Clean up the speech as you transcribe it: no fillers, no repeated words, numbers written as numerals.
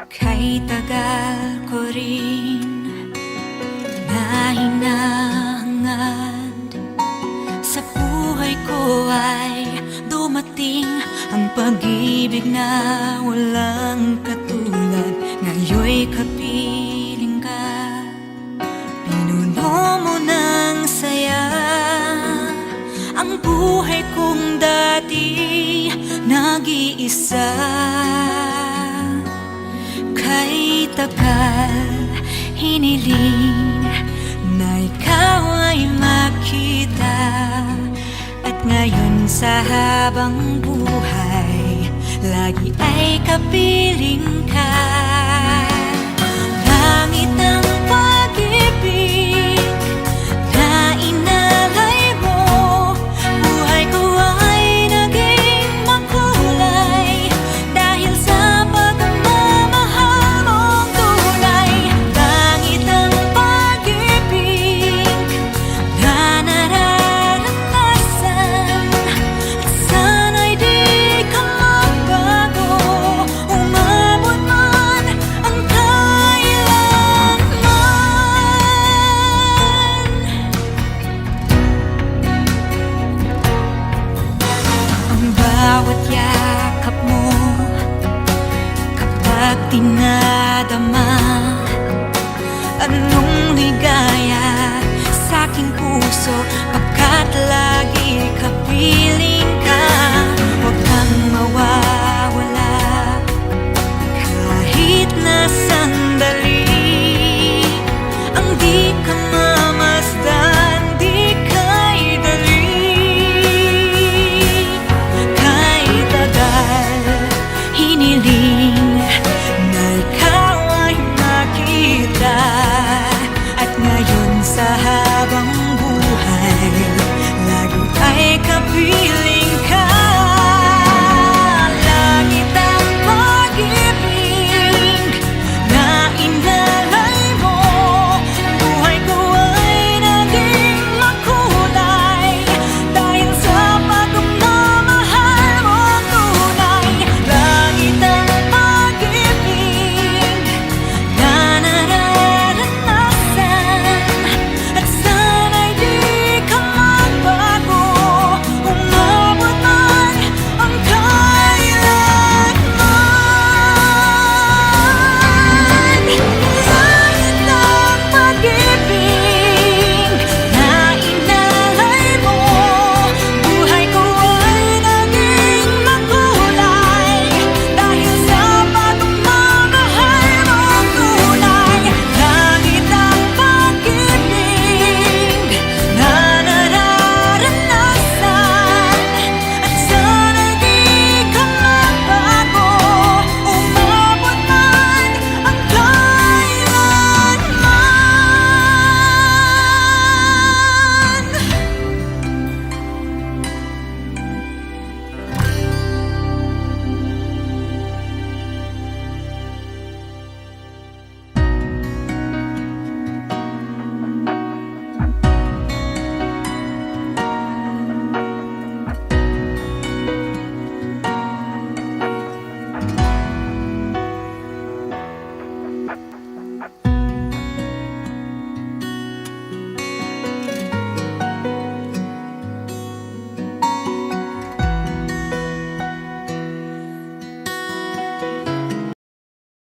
Kay tagal ko rin na hinahangad, sa buhay ko ay dumating ang pag-ibig na walang katulad. Ngayon'y kapiling ka, pinuno mo ng saya ang buhay kong dati nag-iisa. Kay tagal hiniling na ikaw ay makita, at ngayon sa habang buhay lagi ay kapiling ka. Langit ng pag-ibig na inalay mo, buhay ko ay naging makulay dahil sa pagmamahal mong tunay. Langit ng pag-ibig na nararanasan, at sana'y di ka magbago, umabot man ang kailanman. Ang bawat yakap mo kapag dinadama, anong ligaya sa aking puso, pagkat lagi kapiling